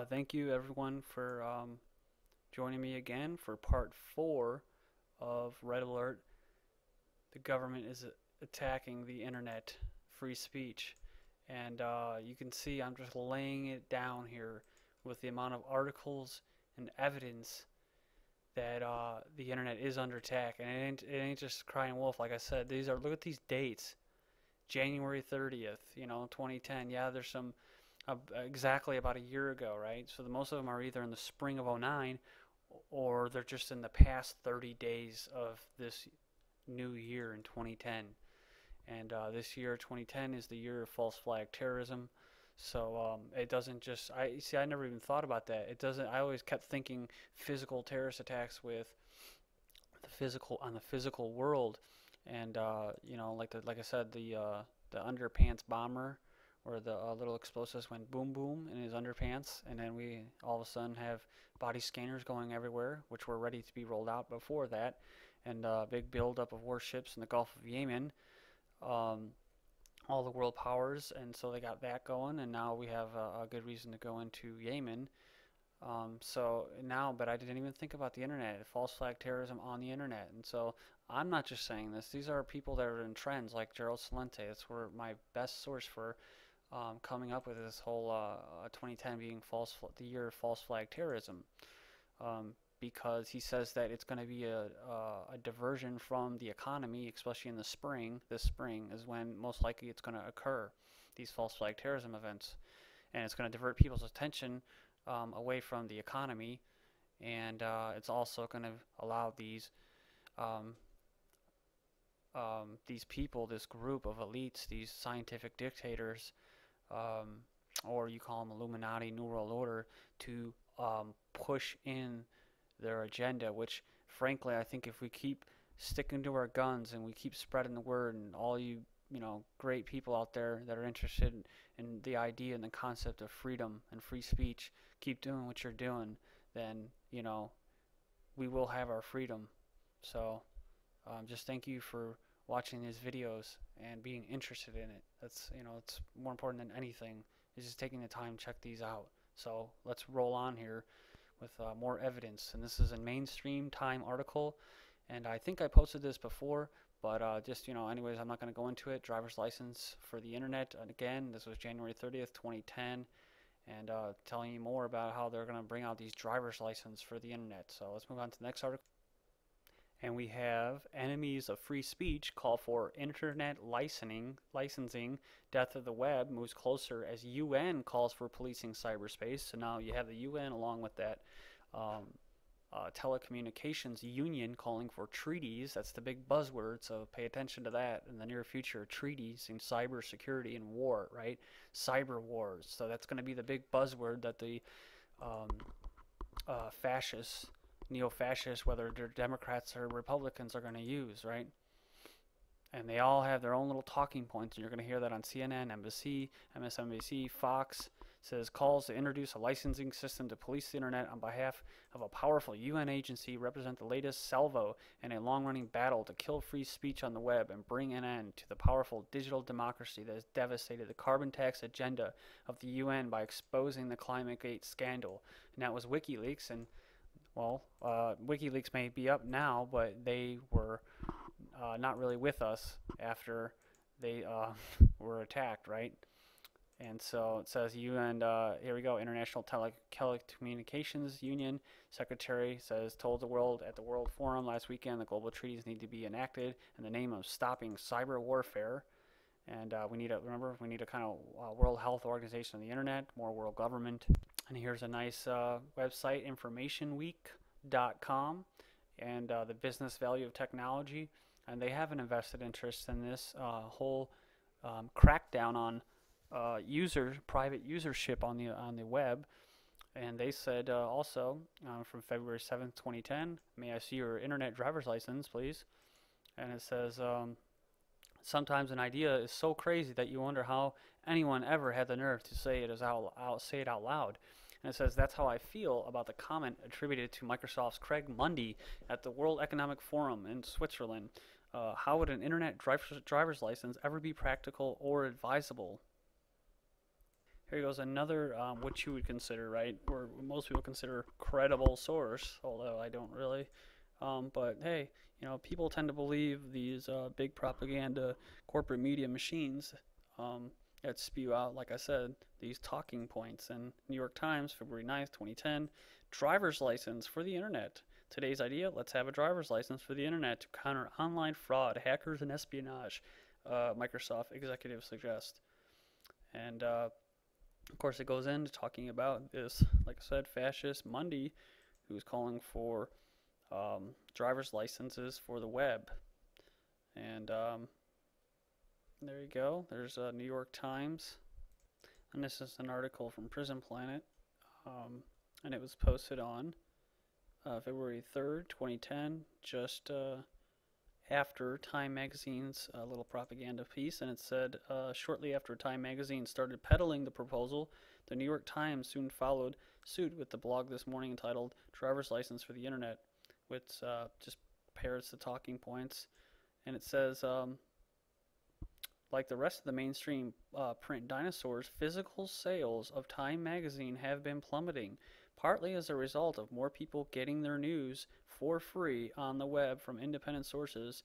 Thank you everyone for joining me again for part 4 of Red Alert. The government is attacking the internet, free speech, and you can see I'm just laying it down here with the amount of articles and evidence that the internet is under attack, and it ain't just crying wolf. Like I said, look at these dates. January 30th, 2010. Yeah, there's some exactly about a year ago, right? So most of them are either in the spring of '09 or they're just in the past 30 days of this new year in 2010. And this year, 2010, is the year of false flag terrorism. So it doesn't just. I see. I never even thought about that. It doesn't. I always kept thinking physical terrorist attacks with the physical world, and like I said, the underpants bomber, where the little explosives went boom boom in his underpants, and then we all of a sudden have body scanners going everywhere, which were ready to be rolled out before that, and big buildup of warships in the Gulf of Yemen, um, all the world powers, and so they got that going, and now we have a good reason to go into Yemen. So now, but I didn't even think about the internet, false flag terrorism on the internet. And so I'm not just saying this. These are people that are in trends like Gerald Celente. That's where my best source for coming up with this whole 2010 being the year of false flag terrorism. Because he says that it's going to be a diversion from the economy, especially in the spring. This spring is when most likely it's going to occur, these false flag terrorism events. And it's going to divert people's attention away from the economy, and it's also going to allow um, these people, this group of elites, these scientific dictators, um, or you call them Illuminati, New World Order, to push in their agenda. Which, frankly, I think if we keep sticking to our guns and we keep spreading the word, and all you great people out there that are interested in the idea and the concept of freedom and free speech, keep doing what you're doing, then we will have our freedom. So just thank you for watching these videos and being interested in it. That's it's more important than anything, is just taking the time to check these out. So let's roll on here with more evidence. And this is a mainstream Time article, and I think I posted this before, but just anyways, I'm not going to go into it. Driver's license for the internet. And again, this was January 30th, 2010, and telling you more about how they're going to bring out these driver's license for the internet. So let's move on to the next article. And we have enemies of free speech call for internet licensing. Death of the web moves closer as UN calls for policing cyberspace. So now you have the UN along with that um, telecommunications union calling for treaties. That's the big buzzword, so pay attention to that in the near future. Treaties in cybersecurity and war, right? Cyber wars. So that's going to be the big buzzword that the um, fascists, neo-fascists, whether they're Democrats or Republicans, are going to use, right? And they all have their own little talking points, and you're going to hear that on CNN, NBC, MSNBC, Fox. Says calls to introduce a licensing system to police the internet on behalf of a powerful UN agency represent the latest salvo in a long-running battle to kill free speech on the web and bring an end to the powerful digital democracy that has devastated the carbon tax agenda of the UN by exposing the ClimateGate scandal. And that was WikiLeaks, and well, WikiLeaks may be up now, but they were not really with us after they were attacked, right? And so it says UN, here we go, International Telecommunications Union Secretary says, told the world at the World Forum last weekend that global treaties need to be enacted in the name of stopping cyber warfare. And we need a kind of World Health Organization on the internet, more world government. And here's a nice website, informationweek.com, and the business value of technology. And they have an invested interest in this whole crackdown on private usership on the web. And they said also from February 7th, 2010, may I see your internet driver's license, please? And it says, sometimes an idea is so crazy that you wonder how anyone ever had the nerve to say it out loud. And it says, that's how I feel about the comment attributed to Microsoft's Craig Mundie at the World Economic Forum in Switzerland. How would an internet driver's license ever be practical or advisable? Here goes another, what you would consider, right, or most people consider credible source, although I don't really. But hey, people tend to believe these big propaganda corporate media machines um, that spew out, like I said, these talking points. And New York Times, February 9th, 2010, driver's license for the internet. Today's idea, let's have a driver's license for the internet to counter online fraud, hackers, and espionage, Microsoft executives suggest. And of course, it goes into talking about this, like I said, fascist Monday, who's calling for driver's licenses for the web. And there you go. There's New York Times. And this is an article from Prison Planet. And it was posted on February 3rd, 2010, just after Time Magazine's little propaganda piece. And it said, shortly after Time Magazine started peddling the proposal, the New York Times soon followed suit with the blog this morning entitled Driver's License for the Internet, which just parrots the talking points. And it says, like the rest of the mainstream print dinosaurs, physical sales of Time magazine have been plummeting, partly as a result of more people getting their news for free on the web from independent sources.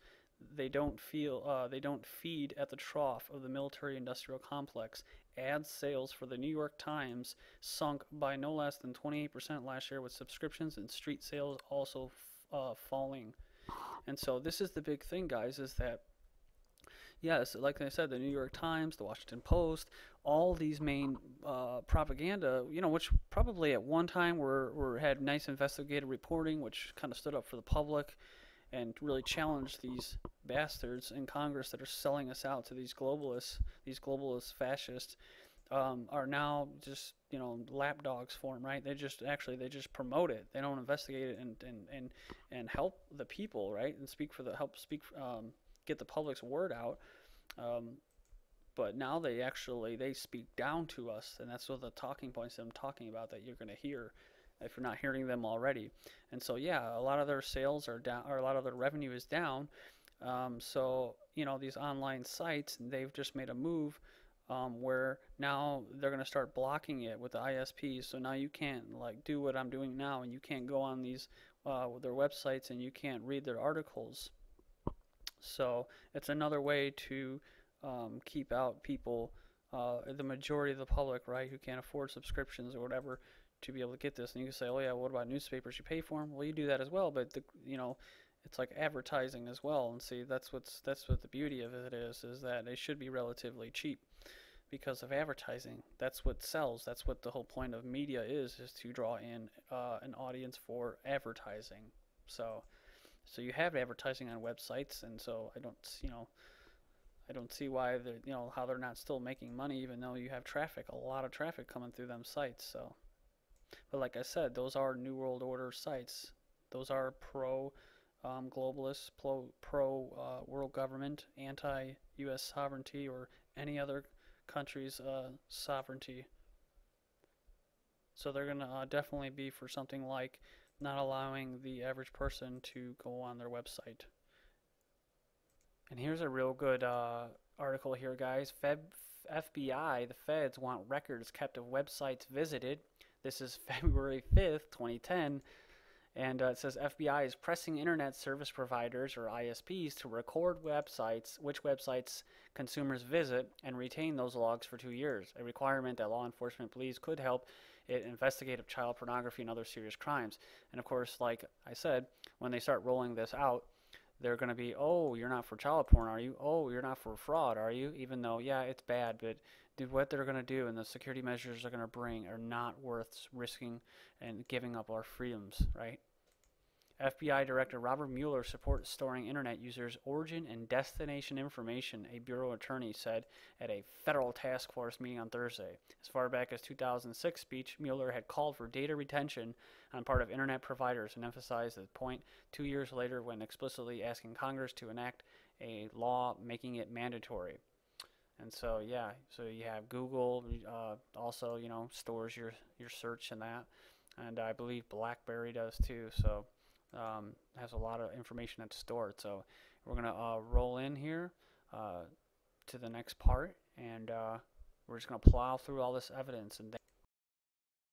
They don't feed at the trough of the military-industrial complex. Ad sales for the New York Times sunk by no less than 28% last year, with subscriptions and street sales also falling. And so this is the big thing, guys, is that yes, like I said, the New York Times, the Washington Post, all these main propaganda, which probably at one time had nice investigative reporting, which kind of stood up for the public and really challenged these bastards in Congress that are selling us out to these globalist fascists, are now just lapdogs for them, right? They just promote it. They don't investigate it and help the people, right? And get the public's word out. But now they speak down to us, and that's what the talking points that I'm talking about that you're going to hear if you're not hearing them already. And so yeah, a lot of their sales are down, or a lot of their revenue is down. So these online sites, they've just made a move where now they're going to start blocking it with the ISPs. So now you can't do what I'm doing now, and you can't go on these their websites, and you can't read their articles. So it's another way to keep out people, the majority of the public, right, who can't afford subscriptions or whatever, to be able to get this. And you can say, oh yeah, what about newspapers? You pay for them. Well, you do that as well, but it's like advertising as well. And see, that's what the beauty of it is that they should be relatively cheap because of advertising. That's what sells. That's what the whole point of media is to draw in an audience for advertising. So you have advertising on websites, and so I don't see why how they're not still making money, even though you have a lot of traffic coming through them sites. So, but like I said, those are New World Order sites. Those are pro globalist, pro world government, anti U.S. sovereignty or any other country's sovereignty. So they're gonna definitely be for something like not allowing the average person to go on their website. And here's a real good article here, guys. FBI, the feds want records kept of websites visited. This is February 5th, 2010. And it says FBI is pressing internet service providers, or ISPs, to record which websites consumers visit, and retain those logs for 2 years, a requirement that law enforcement believes could help it investigate child pornography and other serious crimes. And of course, like I said, when they start rolling this out, they're going to be, oh, you're not for child porn, are you? Oh, you're not for fraud, are you? Even though, yeah, it's bad, but dude, what they're going to do and the security measures they're going to bring are not worth risking and giving up our freedoms, right? FBI Director Robert Mueller supports storing internet users' origin and destination information, a bureau attorney said at a federal task force meeting on Thursday. As far back as 2006 speech, Mueller had called for data retention on part of internet providers and emphasized the point 2 years later when explicitly asking Congress to enact a law making it mandatory. And so, yeah, so you have Google also, stores your search and that. And I believe BlackBerry does too, so has a lot of information that's stored. So we're going to roll in here to the next part, and We're just going to plow through all this evidence, and